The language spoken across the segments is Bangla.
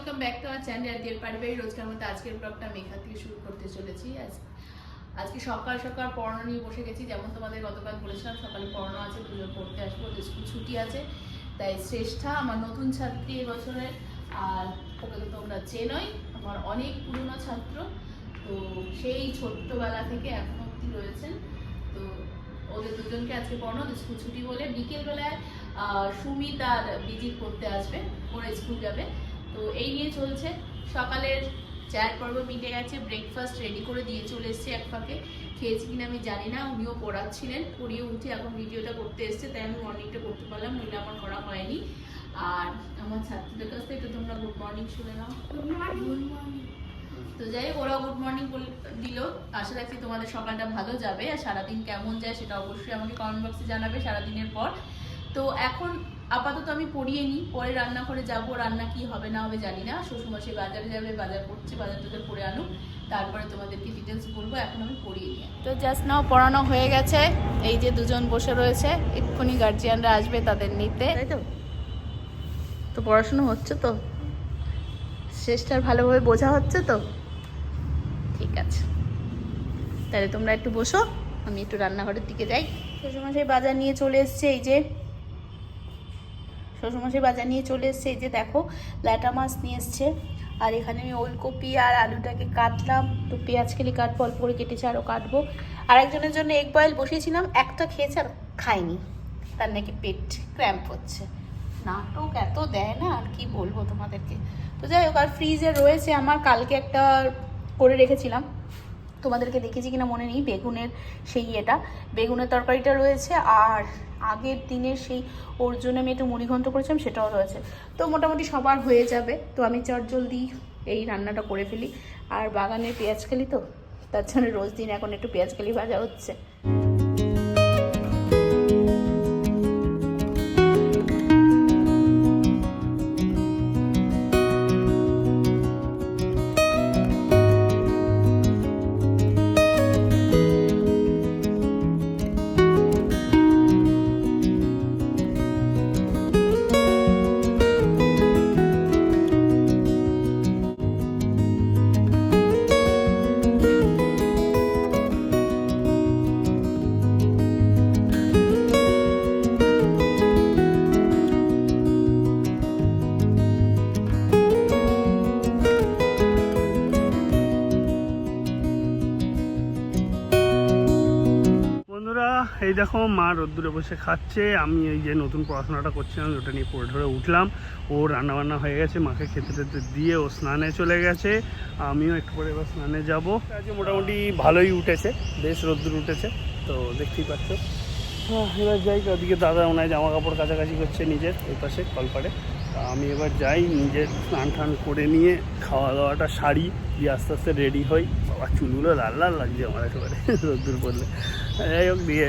Welcome back to our channel deer পারিবারিক। রোজকার মতো আজকের ব্লগটা আমি এখান থেকে শুরু করতে চলেছি। আজকে সকাল সকাল পড়ানো নিয়ে বসে গেছি। যেমন তোমাদের গতকাল বলেছিলাম সকালে পড়ানো আছে, পুজো পড়তে আসবো, স্কুল ছুটি আছে। তাই শ্রেষ্ঠা আমার নতুন ছাত্রী এবছরের, আর ওকে তো তোমরা চেনোই, আমার অনেক পুরনো ছাত্র। তো সেই ছোট্টবেলা থেকে এখন অবধি রয়েছেন। তো ওদের দুজনকে আজকে পড়ানো, স্কুল ছুটি বলে বিকেলবেলায় সুমিত আর বিজিত পড়তে আসবে, ওরা স্কুল যাবে। তো এই নিয়ে চলছে। সকালের চায়ের পর্ব মিটে গেছে, ব্রেকফাস্ট রেডি করে দিয়ে চলে এসছে এক ফাঁকে। খেয়েছি কিনা আমি জানি না, উনিও পড়াচ্ছিলেন, পড়িয়ে উঠে এখন ভিডিওটা করতে এসছে, তাই আমি মর্নিংটা করতে পারলাম, নইলে আমার করা হয়নি। আর আমার ছাত্রীদের কাছ থেকে একটু তোমরা গুড মর্নিং শুনে নাও। Good morning. তো যাই হোক, ওরাও গুড মর্নিং দিল। আশা রাখছি তোমাদের সকালটা ভালো যাবে, আর সারাদিন কেমন যায় সেটা অবশ্যই আমাকে কমেন্ট বক্সে জানাবে সারাদিনের পর। তো এখন আপাতত আমি পড়িয়ে নিই, পরে রান্নাঘরে যাব, রান্না কি হবে না হবে জানি না। শ্বশুরমশাই বাজারে যাবে, বাজার করছে, বাজার টাজার করে আনুক, তারপরে তোমাদেরকে ডিটেলস বলবো। এখন আমি পড়িয়ে নিই। তো জাস্ট নাও পড়ানো হয়ে গেছে, এই যে দুজন বসে রয়েছে, এক্ষুনি গার্জিয়ানরা আসবে তাদের নিতে, তাই তো। তো পড়াশোনা হচ্ছে তো, শেষটার ভালোভাবে বোঝা হচ্ছে তো, ঠিক আছে। তাহলে তোমরা একটু বসো, আমি একটু রান্নাঘরের দিকে যাই। শ্বশুরমশাই বাজার নিয়ে চলে এসছে, এই যে শ্বশুরমশাই বাজার নিয়ে চলে এসছে, এই যে দেখো ল্যাটা মাছ নিয়ে এসছে। আর এখানে আমি ওলকপি আর আলুটাকে কাটলাম, তো পেঁয়াজ কেলি কাটবো, অল্প করে কেটেছি, আরও কাটবো। আর একজনের জন্য এগ বয়েল বসিয়েছিলাম, একটা খেয়েছে আর খায়নি, তার নাকি পেট ক্র্যাম্প হচ্ছে। নাটক এত দেয় না, আর কি বলবো তোমাদেরকে। তো যাই হোক, আর ফ্রিজে রয়েছে আমার, কালকে একটা করে রেখেছিলাম, তোমাদেরকে দেখেছি কিনা মনে নেই, বেগুনের সেই বেগুনের তরকারিটা রয়েছে। আর আগের দিনের সেই ওর জন্য আমি একটু মুড়িঘণ্ট করেছিলাম, সেটাও রয়েছে। তো মোটামুটি সবার হয়ে যাবে। তো আমি চটজলদি এই রান্নাটা করে ফেলি। আর বাগানের পেঁয়াজকালি তো, তার জন্য রোজ দিন এখন একটু পেঁয়াজকালি ভাজা হচ্ছে। এই দেখো মা রোদ্দুরে বসে খাচ্ছে, আমি এই যে নতুন পড়াশোনাটা করছিলাম ওটা নিয়ে পড়ে ধরে উঠলাম। ও রান্নাবান্না হয়ে গেছে, মাকে খেতে টেতে দিয়ে ও স্নানে চলে গেছে, আমিও একটু পরে এবার স্নানে যাবো। আজকে মোটামুটি ভালোই উঠেছে, বেশ রোদ্দুর উঠেছে, তো দেখতেই পাচ্ছ। এবার যাই, ওদিকে দাদা ওনায় জামা কাপড় কাছাকাছি করছে নিজের এই পাশে কলপাড়ে। আমি এবার যাই, নিজের স্নান টান করে নিয়ে খাওয়া দাওয়াটা সারি, দিয়ে আস্তে আস্তে রেডি হই। বাবা চুলগুলো লাল লাল লাগছে আমার একেবারে রোদ্দুর পড়লে। যাই হোক, দিয়ে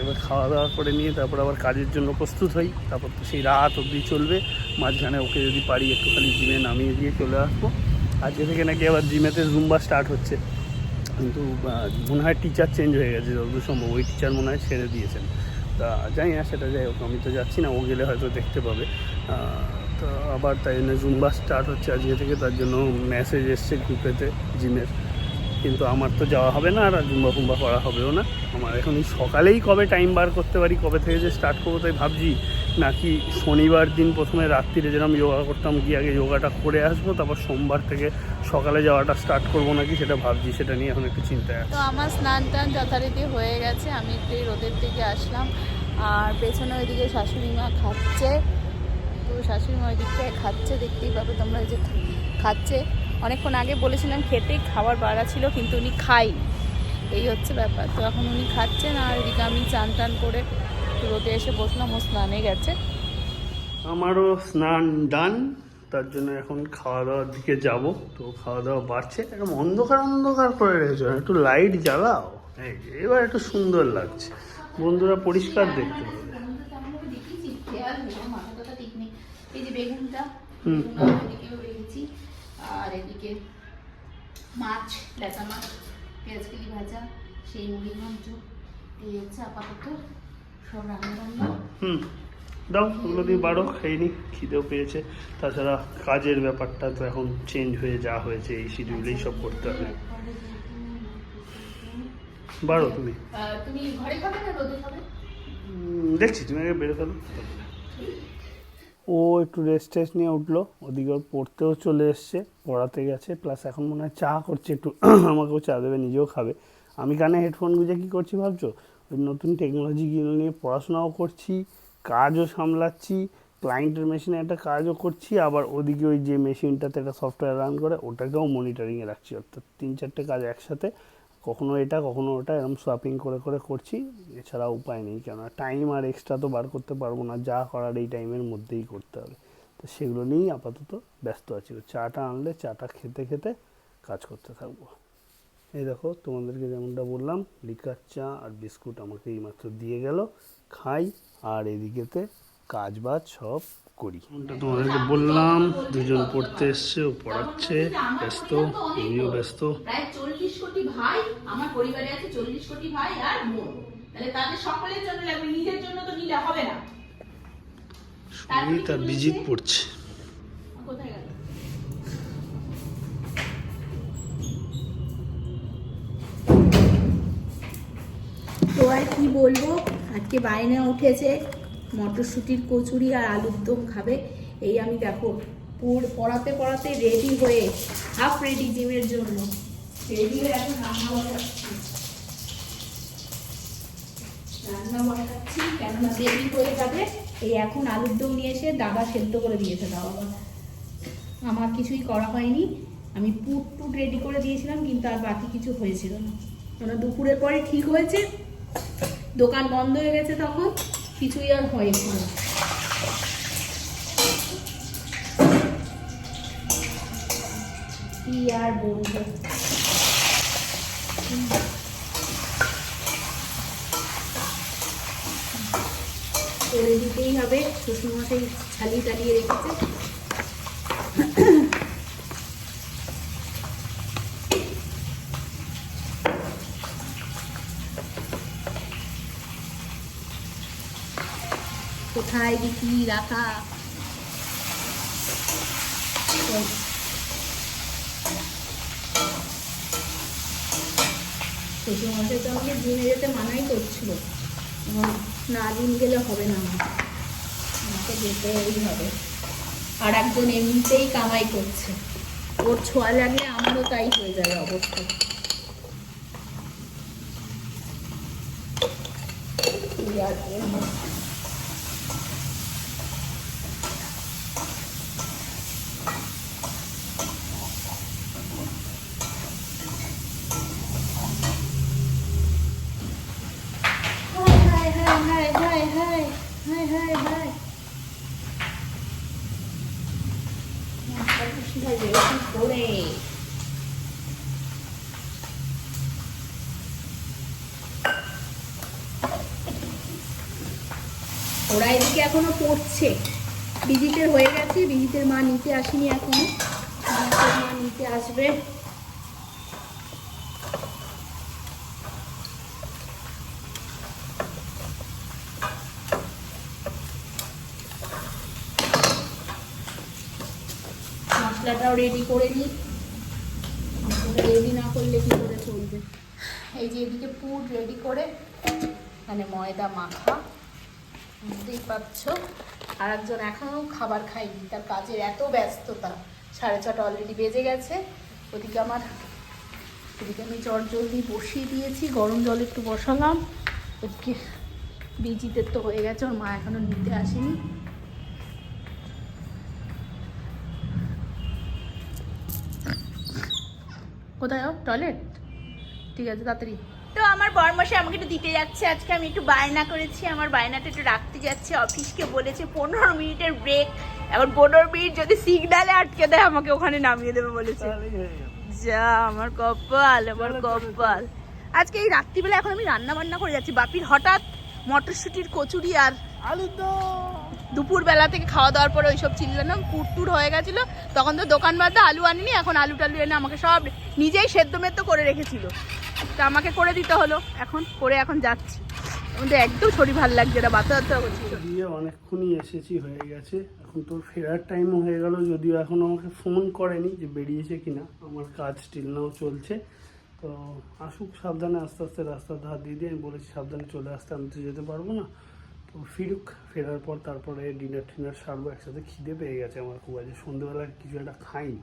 এবার খাওয়া দাওয়া করে নিয়ে তারপর আবার কাজের জন্য প্রস্তুত হই। তারপর তো সেই রাত অবধি চলবে, মাঝখানে ওকে যদি পারি একটুখানি জিমে নামিয়ে দিয়ে চলে আসবো। আজকে থেকে নাকি আবার জিমেতে জুম্বা স্টার্ট হচ্ছে, কিন্তু মনে হয় টিচার চেঞ্জ হয়ে গেছে যতদূর সম্ভব, ওই টিচার মনে হয় ছেড়ে দিয়েছেন। তা জানি না, সেটা যাই হোক, আমি তো যাচ্ছি না, ও গেলে হয়তো দেখতে পাবে। তো আবার তাই জন্য জুম্বা স্টার্ট হচ্ছে আজকে থেকে, তার জন্য মেসেজ এসছে গ্রুপেতে জিমের, কিন্তু আমার তো যাওয়া হবে না, আর জুম্বা ফুম্বা করা হবেও না আমার। এখন সকালেই কবে টাইম বার করতে পারি, কবে থেকে যে স্টার্ট করবো তাই ভাবছি, নাকি শনিবার দিন প্রথমে রাত্রিরে যেরকম যোগা করতাম, গিয়ে আগে যোগাটা করে আসবো, তারপর সোমবার থেকে সকালে যাওয়াটা স্টার্ট করবো নাকি সেটা ভাবছি, সেটা নিয়ে এখন একটু চিন্তায় আছে। তো আমার স্নান টান যথারীতি হয়ে গেছে, আমি একটু রোদের দিকে আসলাম। আর পেছনে ওইদিকে শাশুড়ি মা খাচ্ছে, তো শাশুড়ি মা ওই দিকটায় খাচ্ছে, দেখতেই পাবে তোমরা, যে খাচ্ছে। অনেকক্ষণ আগে বলেছিলাম খেতে, খাবার বাড়া ছিল, কিন্তু উনি খাইনি, এই হচ্ছে ব্যাপার। তো এখন উনি খাচ্ছেন, আর এদিকে আমি চান টান করে রোদে এসে বসলাম, ও স্নানে গেছে। আমারও স্নান ডান, তার জন্য এখন খাওয়া দাওয়ার দিকে যাব। তো খাওয়া দাওয়া বাড়ছে, একদম অন্ধকার অন্ধকার করে রেখেছো, একটু লাইট জ্বালাও, এবার একটু সুন্দর লাগছে, বন্ধুরা পরিষ্কার দেখতে হবে। এই যে বেগুনটা এদিকেও রেখেছি, আর এদিকে মাছ, ল্যাটা মাছ, পেঁয়াজকালি ভাজা, সেই মুড়ি ঘন্ট, এই হচ্ছে আপাতত সব রান্না বান্না। দাও ওগুলো দিয়ে বাড়ো, খেয়ে নি, খিদেও পেয়েছে। তাছাড়া কাজের ব্যাপারটা তো এখন চেঞ্জ হয়ে যা হয়েছে, এই শিডিউলেই সব করতে হবে। বাড়ো তুমি। তুমি ঘরে খাবে না রোদে খাবে? দেখছি, তুমি আগে বেরো ফেলো। ও একটু রেস্ট টেস্ট নিয়ে উঠলো, ওদিকে ওর পড়তেও চলে এসছে, পড়াতে গেছে, প্লাস এখন মনে হয় চা করছে একটু, আমাকেও চা দেবে, নিজেও খাবে। আমি কানে হেডফোন গুঁজে কী করছি ভাবছো? ওই নতুন টেকনোলজিগুলো নিয়ে পড়াশোনাও করছি, কাজও সামলাচ্ছি, ক্লায়েন্টের মেশিনে একটা কাজও করছি, আবার ওদিকে ওই যে মেশিনটাতে একটা সফটওয়্যার রান করে ওটাকেও মনিটরিংয়ে রাখছি। অর্থাৎ 3-4টে কাজ একসাথে, কখনো এটা কখনো ওটা এরকম সোয়াপিং করে করে করছি। এছাড়া উপায় নেই, কেননা টাইম আর এক্সট্রা তো বার করতে পারবো না, যা করার এই টাইমের মধ্যেই করতে হবে। তো সেগুলো নিয়েই আপাতত ব্যস্ত আছি। চাটা আনলে চাটা খেতে খেতে কাজ করতে থাকবো। এই দেখো, তোমাদেরকে যেমনটা বললাম, লিকার চা আর বিস্কুট আমাকে এইমাত্র দিয়ে গেল, খাই আর এদিকেতে কাজ বাজ সব করি। তোমাদেরকে বললাম দুজন পড়তে এসছে, ও পড়াচ্ছে, ব্যস্ত, আমিও ব্যস্ত। প্রায় 40 কোটি ভাই আমার পরিবারে আছে, 40 কোটি ভাই আর বোন, তাহলে তাদের সকলের জন্য লাগবে, নিজের জন্য তো নিলে হবে না। সুমিত আর বিজিত পড়ছে। কোথায় গেল? তো আর কি বলবো, আজকে বাইরে উঠেছে মটরশুঁটির কচুরি আর আলুর দম খাবে। এই আমি দেখো পড়াতে পড়াতে রেডি হয়ে হাফ রেডি জিমের জন্য রেডি হয়ে এখন রান্না বসাচ্ছি কেননা দেরি হয়ে যাবে। এই এখন আলুর দম নিয়ে এসে দাদা সেদ্ধ করে দিয়েছে, দাও আমার কিছুই করা হয়নি। আমি পুট রেডি করে দিয়েছিলাম, কিন্তু আর বাকি কিছু হয়েছিল না, কেন দুপুরের পরে ঠিক হয়েছে, দোকান বন্ধ হয়ে গেছে, তখন কিছুই আর হয়েছিল না। কি আর বলবো, করে দিতেই হবে। শ্বশুরমশাই ছালিয়ে টালিয়ে রেখেছে। কোথায় দেখি রাখা, শ্বশুরমশাই তো আমাকে জিমে যেতে মানাই করছিল, না জিম গেলে হবে না, আমাকে যেতেই হবে। আর একজন এমনিতেই কামাই করছে, ওর ছোঁয়া লাগলে আমারও তাই হয়ে যাবে অবস্থা। ওরা এদিকে এখনো পড়ছে, বিজিতের হয়ে গেছে, বিজিতের মা নিতে আসেনি এখনো, মা নিতে আসবে। মশলাটাও রেডি করে নিই, রেডি না করলে কি করে চলবে। এই যে এদিকে পুর রেডি করে, মানে ময়দা মাখা, বুঝতেই পারছ। আর একজন এখনও খাবার খায়নি, তার কাজের এত ব্যস্ততা, 6:30 অলরেডি বেজে গেছে। ওদিকে আমি জলদি বসিয়ে দিয়েছি, গরম জল একটু বসালাম। ওদিকে বিজিতের তো হয়ে গেছে, ওর মা এখনও নিতে আসেনি। কোথায় টয়লেট? ঠিক আছে, তাড়াতাড়ি। তো আমার বরমশাই আমাকে একটু দিতে যাচ্ছে, আজকে আমি একটু বায়না করেছি, আমার বায়নাটা একটু রাখতে যাচ্ছে। অফিসকে বলেছে 15 মিনিটের ব্রেক, এখন 15 মিনিট যদি সিগনালে আটকে দেয় আমাকে ওখানে নামিয়ে দেবে বলেছে। যা আমার কপাল, আমার কপাল। আজকে এই রাত্রিবেলা এখন আমি রান্না বান্না করে যাচ্ছি। বাপির হঠাৎ মটরশুঁটির কচুরি আর আলুর দম, দুপুরবেলা থেকে খাওয়া দাওয়ার পরে ওইসব চিল্লালাম, পুরটুর হয়ে গেছিলো। তখন তো দোকান বাদে আলু আনিনি, এখন আলু টালু এনে আমাকে সব নিজেই সেদ্ধ মেদ্ধ করে রেখেছিল, তা আমাকে করে দিতে হলো। এখন করে এখন যাচ্ছি, আমাদের একদম শরীর ভালো লাগছে না, বাতা বাতা করছি। দিয়ে অনেকক্ষণই এসেছি, হয়ে গেছে। এখন তোর ফেরার টাইমও হয়ে গেল, যদিও এখন আমাকে ফোন করেনি যে বেরিয়েছে কিনা। আমার কাজ স্টিল নাও চলছে, তো আসুক সাবধানে, আস্তে আস্তে রাস্তার ধার দিয়ে দিয়ে আমি বলেছি সাবধানে চলে আসতে, আমি তো যেতে পারবো না। তো ফিরুক, ফেরার পর তারপরে ডিনার টিনার সারবো একসাথে। খিদে পেয়ে গেছে আমার খুব, আজ সন্ধ্যেবেলা কিছু একটা খাইনি,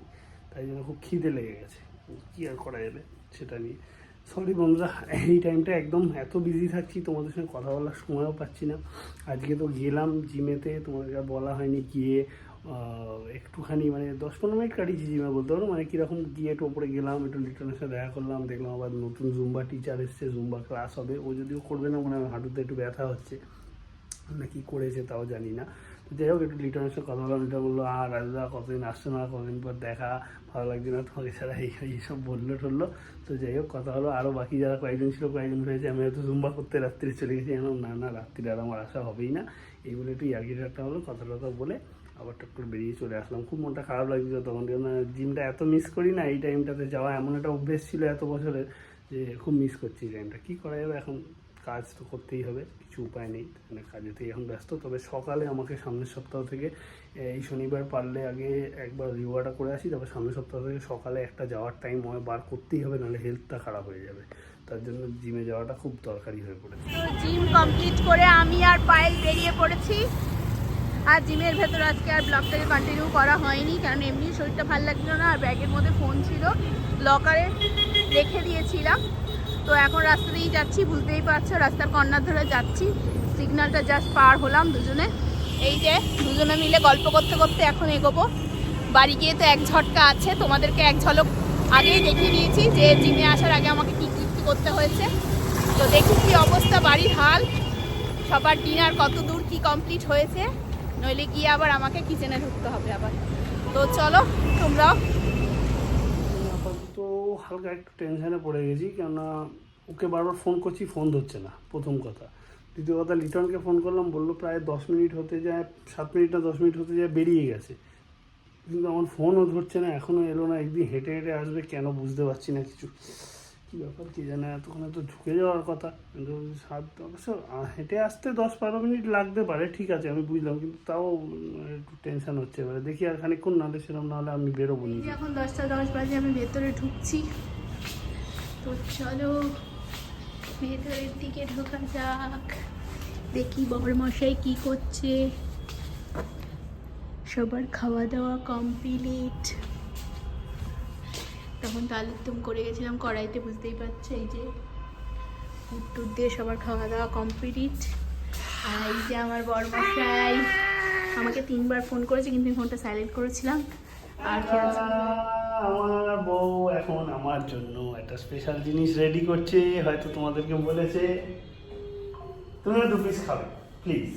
তাই জন্য খুব খিদে লেগে গেছে। কী আর করা যাবে সেটা নিয়ে। সরি বন্ধুরা, এই টাইমটা একদম এত বিজি থাকছি, তোমাদের সঙ্গে কথা বলার সময়ও পাচ্ছি না। আজকে তো গেলাম জিমেতে, তোমাদের বলা হয়নি, গিয়ে একটুখানি মানে 10-15 মিনিট কাটিয়েছি জিমে বলতে পারো। মানে কীরকম গিয়ে একটু ওপরে গেলাম, একটু লিটনের সাথে দেখা করলাম, দেখলাম আবার নতুন জুম্বা টিচার এসছে, জুম্বা ক্লাস হবে। ও যদিও করবে না, মানে হাঁটুতে একটু ব্যথা হচ্ছে, না কি করেছে তাও জানি না। তো যাই হোক, একটু লিটনের সাথে কথা বললাম। লিটন বললো আর রাজদা কতদিন আসছো না, কতদিন পর দেখা, ভালো লাগছে না তোমাকে ছাড়া, এইসব বললো টললো। তো যাই হোক, কথা হলো। আরও বাকি যারা কয়েকজন ছিল, কয়েকজন হয়েছে। আমি হয়তো জুম্বা করতে রাত্রি চলে গেছি, এখন না রাত্রিরে আর আমার আসা হবেই না। এই বলে একটু ইয়ার্কির একটা হলো, কথা টথা বলে আবার টক করে বেরিয়ে চলে আসলাম। খুব মনটা খারাপ লাগছিল তখন, কারণ জিমটা এত মিস করি না। এই টাইমটাতে যাওয়া এমন একটা অভ্যেস ছিল এত বছরের, যে খুব মিস করছি এই টাইমটা। কী করা যাবে, এখন কাজ তো করতেই হবে, কিছু উপায় নেই, মানে কাজেতেই এখন ব্যস্ত। তবে সকালে আমাকে সামনের সপ্তাহ থেকে, এই শনিবার পারলে আগে একবার রিওয়াটা করে আসি, তারপর সামনের সপ্তাহ থেকে সকালে একটা যাওয়ার টাইম আমার বার করতেই হবে, নাহলে হেলথটা খারাপ হয়ে যাবে। তার জন্য জিমে যাওয়াটা খুব দরকারি হয়ে পড়েছে। তো জিম কমপ্লিট করে আমি আর পায়েল বেরিয়ে পড়েছি। আর জিমের ভেতর আজকে আর ব্লগটাকে কন্টিনিউ করা হয়নি, কারণ এমনি শরীরটা ভালো লাগছিল না। আর ব্যাগের মধ্যে ফোন ছিল, লকারে রেখে দিয়েছিলাম। তো এখন রাস্তা দিয়েই যাচ্ছি, বুঝতেই পারছো রাস্তার কর্নার ধরে যাচ্ছি। সিগন্যালটা জাস্ট পার হলাম দুজনে, এই যে দুজনে মিলে গল্প করতে করতে এখন এগোবো। বাড়ি গিয়ে তো এক ঝটকা আছে, তোমাদেরকে এক ঝলক আগেই দেখিয়ে দিয়েছি যে জিমে আসার আগে আমাকে কী কী করতে হয়েছে। তো দেখি কী অবস্থা, বাড়ির হাল, সবার ডিনার কত দূর কি কমপ্লিট হয়েছে, নইলে গিয়ে আবার আমাকে কিচেনে ঢুকতে হবে আবার। তো চলো তোমরাও। আপাতত হালকা একটু টেনশানে পড়ে গেছি, কেননা ওকে বারবার ফোন করছি, ফোন ধরছে না, প্রথম কথা। দ্বিতীয় কথা, লিটনকে ফোন করলাম, বললো প্রায় 10 মিনিট হতে যায়, 7 মিনিট না 10 মিনিট হতে যায় বেরিয়ে গেছে, কিন্তু আমার ফোনও ধরছে না, এখনও এলো না। একদিন হেঁটে হেঁটে আসবে, কেন বুঝতে পারছি না কিছু, কী ব্যাপার কী জানে। এতক্ষণে তো ঝুঁকে যাওয়ার কথা, কিন্তু অবশ্য হেঁটে আসতে 10-12 মিনিট লাগতে পারে, ঠিক আছে আমি বুঝলাম, কিন্তু তাও একটু টেনশন হচ্ছে। এবারে দেখি আর খানিকক্ষণ, নাহলে সেরকম, নাহলে আমি বেরোবো নি। এখন 10টা 10 বাজে, আমি ভেতরে ঢুকছি। তো চলো ভেতরের দিকে ঢোকা যাক, দেখি বড়মশাই কি করছে। সবার খাওয়া দাওয়া কমপ্লিট। তখন তো আলুর দম করে গেছিলাম কড়াইতে, বুঝতেই পারছো। এই যে টুট দিয়ে সবার খাওয়া দাওয়া কমপ্লিট। আর এই যে আমার বড়মশাই আমাকে 3বার ফোন করেছে, কিন্তু আমি ফোনটা সাইলেন্ট করেছিলাম। আর আমার বউ এখন আমার জন্য একটা স্পেশাল জিনিস রেডি করছে, হয়তো তোমাদেরকে বলেছে তুমি 2 পিস খাবে প্লিজ,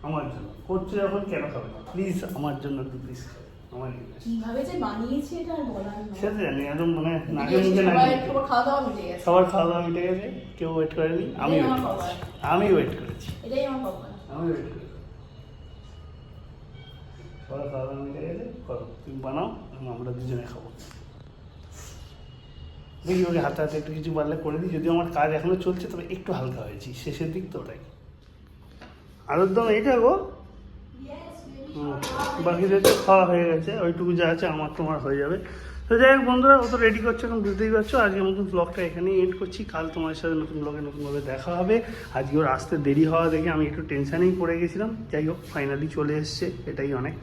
আমার জন্য করছো যখন, কেন খাবে না, প্লিজ আমার জন্য 2 পিস খাবে। আমার কিভাবে যে বানিয়েছে এটা আর বলার নয়। সেটা জানি, একদম মানে নাকে মুখে খাওয়া দাওয়া মিটে গেছে, সবার খাওয়া দাওয়া মিটে গেছে, কেউ ওয়েট করেনি, আমি ওয়েট করেছি, আমি ওয়েট করেছি, এটাই আমার বাবা। আমি ওয়েট করেছি। সবার খাওয়া দাওয়া মিটে গেছে, করো তুমি বানাও, আমরা দুজনে খাবো। দেখি ওকে হাতে হাতে একটু কিছু পারলে করে দিই, যদিও আমার কাজ এখনো চলছে, তবে একটু হালকা হয়েছি, শেষের দিক তো ওটাই। আলুর দম এইটা গো, বাকিদের তো খাওয়া হয়ে গেছে, ওইটুকু যা আছে আমার তোমার হয়ে যাবে। তো যাই হোক বন্ধুরা, ও তো রেডি করছে, এখন বুঝতেই পারছো। আজকের মতন ব্লগটা এখানেই এন্ড করছি, কাল তোমার সাথে নতুন ব্লগে নতুনভাবে দেখা হবে। আজকে ওর আসতে দেরি হওয়া দেখে আমি একটু টেনশানেই পড়ে গেছিলাম, যাই হোক ফাইনালি চলে এসছে, এটাই অনেক।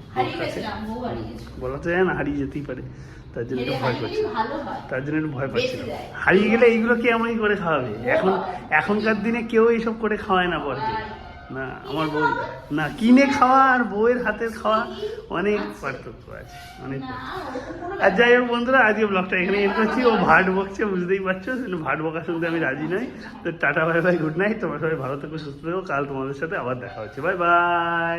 বলা তো যায় না, হারিয়ে যেতেই পারে, তার জন্য একটু ভয় করছি, একটু ভয় পাচ্ছিলাম। হারিয়ে গেলে এইগুলো কে আমাকে করে খাওয়াবে? এখনকার দিনে কেউ এইসব করে খাওয়ায় না পরকে, না আমার বউ না, কিনে খাওয়া আর বউয়ের হাতের খাওয়া অনেক পার্থক্য আছে, অনেক। আর যাই হোক বন্ধুরা, আজকে ব্লগটা এখানে এন্ড করছি। ও ভাট বকছে, বুঝতেই পারছো, ভাট বকা শুনতে আমি রাজি নই। তো tata, bye bye, good night, তোমরা সবাই ভালো থেকো, সুস্থ থেকো। কাল তোমাদের সাথে আবার দেখা হচ্ছে, বাই বাই।